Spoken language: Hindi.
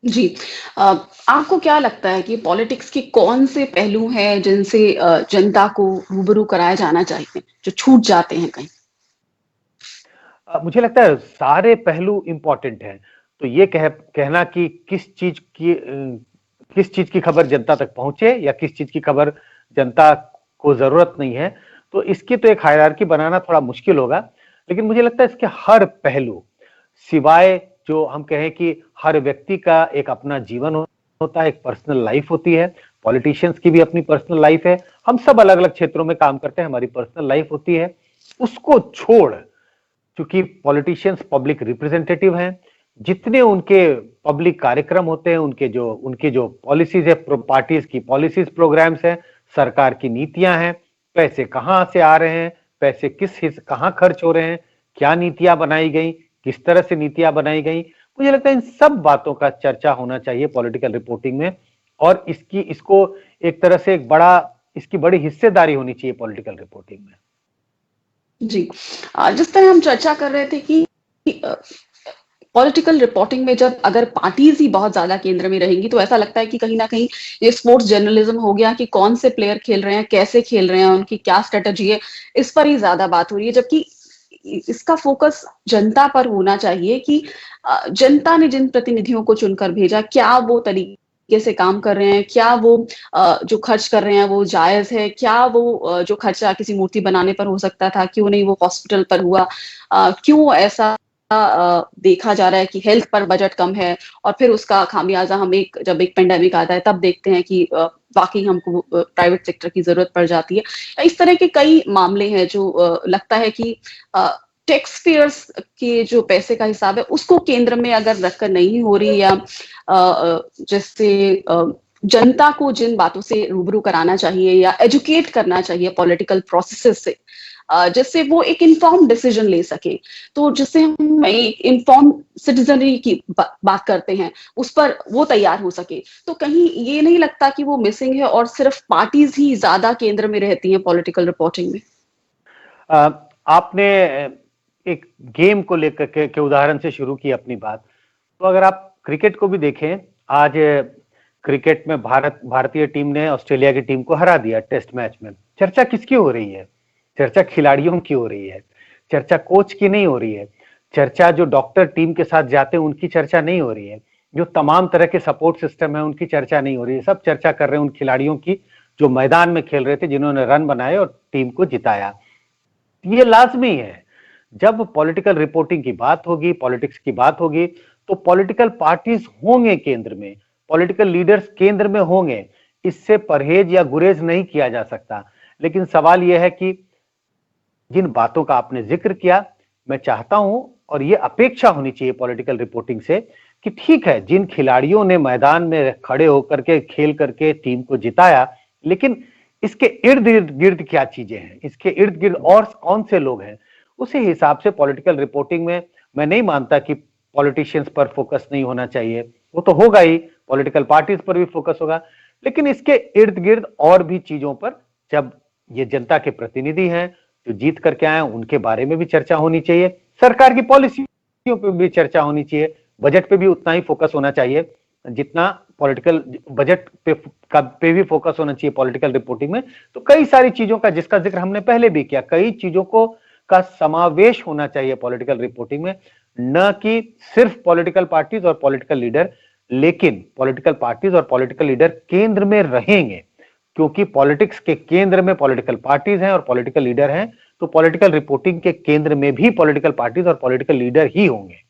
जी। अ, आपको क्या लगता है कि पॉलिटिक्स के कौन से पहलू हैं जिनसे जनता को रूबरू कराया जाना चाहिए, जो छूट जाते हैं कहीं? मुझे लगता है सारे पहलू इंपॉर्टेंट हैं। तो ये कहना कि किस चीज की खबर जनता तक पहुंचे या किस चीज की खबर जनता को जरूरत नहीं है, तो इसकी तो एक हायरार्की बनाना थोड़ा मुश्किल होगा। लेकिन मुझे लगता है इसके हर पहलू, सिवाय जो हम कहें कि हर व्यक्ति का एक अपना जीवन होता है, एक पर्सनल लाइफ होती है, पॉलिटिशियंस की भी अपनी पर्सनल लाइफ है, हम सब अलग अलग क्षेत्रों में काम करते हैं, हमारी पर्सनल लाइफ होती है, उसको छोड़, क्योंकि पॉलिटिशियंस पब्लिक रिप्रेजेंटेटिव हैं, जितने उनके पब्लिक कार्यक्रम होते हैं, उनके जो पॉलिसीज है, पार्टीज की पॉलिसीज प्रोग्राम्स हैं, सरकार की नीतियां हैं, पैसे कहां से आ रहे हैं, पैसे कहां खर्च हो रहे हैं, क्या नीतियां बनाई गई, किस तरह से नीतियां बनाई गई, मुझे लगता है इन सब बातों का चर्चा होना चाहिए पॉलिटिकल रिपोर्टिंग में। और इसको एक तरह से इसकी बड़ी हिस्सेदारी होनी चाहिए पॉलिटिकल रिपोर्टिंग में। जी। जिस तरह हम चर्चा कर रहे थे कि अ, पॉलिटिकल रिपोर्टिंग में जब अगर पार्टीज ही बहुत ज्यादा केंद्र में रहेंगी तो ऐसा लगता है कि कहीं ना कहीं ये स्पोर्ट्स जर्नलिज्म हो गया कि कौन से प्लेयर खेल रहे हैं, कैसे खेल रहे हैं, उनकी क्या स्ट्रेटजी है, इस पर ही ज्यादा बात हो रही है। जबकि इसका फोकस जनता पर होना चाहिए कि जनता ने जिन प्रतिनिधियों को चुनकर भेजा, क्या वो तरीके से काम कर रहे हैं, क्या वो जो खर्च कर रहे हैं वो जायज है, क्या वो जो खर्चा किसी मूर्ति बनाने पर हो सकता था क्यों नहीं वो हॉस्पिटल पर हुआ, क्यों ऐसा देखा जा रहा है कि हेल्थ पर बजट कम है, और फिर उसका खामियाजा हम जब एक पेंडेमिक आता है तब देखते हैं कि वाकई हमको प्राइवेट सेक्टर की जरूरत पड़ जाती है। इस तरह के कई मामले हैं जो लगता है कि टैक्स पेयर्स के जो पैसे का हिसाब है उसको केंद्र में अगर रखकर नहीं हो रही, या जैसे जनता को जिन बातों से रूबरू कराना चाहिए या एजुकेट करना चाहिए पॉलिटिकल प्रोसेसेस से, जिससे वो एक इन्फॉर्म डिसीजन ले सके, तो जिससे हम एक इन्फॉर्म सिटीजनरी की बात करते हैं उस पर वो तैयार हो सके, तो कहीं ये नहीं लगता कि वो मिसिंग है और सिर्फ पार्टीज ही ज्यादा केंद्र में रहती हैं पॉलिटिकल रिपोर्टिंग में? आपने एक गेम को लेकर के उदाहरण से शुरू की अपनी बात। तो अगर आप क्रिकेट को भी देखें, आज क्रिकेट में भारतीय टीम ने ऑस्ट्रेलिया की टीम को हरा दिया टेस्ट मैच में। चर्चा किसकी हो रही है? चर्चा खिलाड़ियों की हो रही है, चर्चा कोच की नहीं हो रही है, चर्चा जो डॉक्टर टीम के साथ जाते हैं उनकी चर्चा नहीं हो रही है, जो तमाम तरह के सपोर्ट सिस्टम है उनकी चर्चा नहीं हो रही है। सब चर्चा कर रहे हैं उन खिलाड़ियों की जो मैदान में खेल रहे थे, जिन्होंने रन बनाए और टीम को जिताया। ये लाजमी है। जब पॉलिटिकल रिपोर्टिंग की बात होगी, पॉलिटिक्स की बात होगी, तो पॉलिटिकल पार्टीज होंगे केंद्र में, पॉलिटिकल लीडर्स केंद्र में होंगे, इससे परहेज या गुरेज नहीं किया जा सकता। लेकिन सवाल यह है कि जिन बातों का आपने जिक्र किया, मैं चाहता हूं और ये अपेक्षा होनी चाहिए पॉलिटिकल रिपोर्टिंग से कि ठीक है, जिन खिलाड़ियों ने मैदान में खड़े होकर के खेल करके टीम को जिताया, लेकिन इसके इर्द गिर्द क्या चीजें हैं, इसके इर्द गिर्द और कौन से लोग हैं, उसी हिसाब से पॉलिटिकल रिपोर्टिंग में मैं नहीं मानता कि पॉलिटिशियंस पर फोकस नहीं होना चाहिए। वो तो होगा ही, पॉलिटिकल पार्टीज पर भी फोकस होगा, लेकिन इसके इर्द गिर्द और भी चीजों पर, जब ये जनता के प्रतिनिधि हैं जो जीत करके आए, उनके बारे में भी चर्चा होनी चाहिए, सरकार की पॉलिसियों पर भी चर्चा होनी चाहिए, बजट पे भी उतना ही फोकस होना चाहिए जितना पॉलिटिकल बजट पे भी फोकस होना चाहिए पॉलिटिकल रिपोर्टिंग में। तो कई सारी चीजों का, जिसका जिक्र हमने पहले भी किया, कई चीजों को का समावेश होना चाहिए पॉलिटिकल रिपोर्टिंग में, न कि सिर्फ पॉलिटिकल पार्टीज और पॉलिटिकल लीडर। लेकिन पॉलिटिकल पार्टीज और पॉलिटिकल लीडर केंद्र में रहेंगे, क्योंकि पॉलिटिक्स के केंद्र में पॉलिटिकल पार्टीज हैं और पॉलिटिकल लीडर हैं, तो पॉलिटिकल रिपोर्टिंग के केंद्र में भी पॉलिटिकल पार्टीज और पॉलिटिकल लीडर ही होंगे।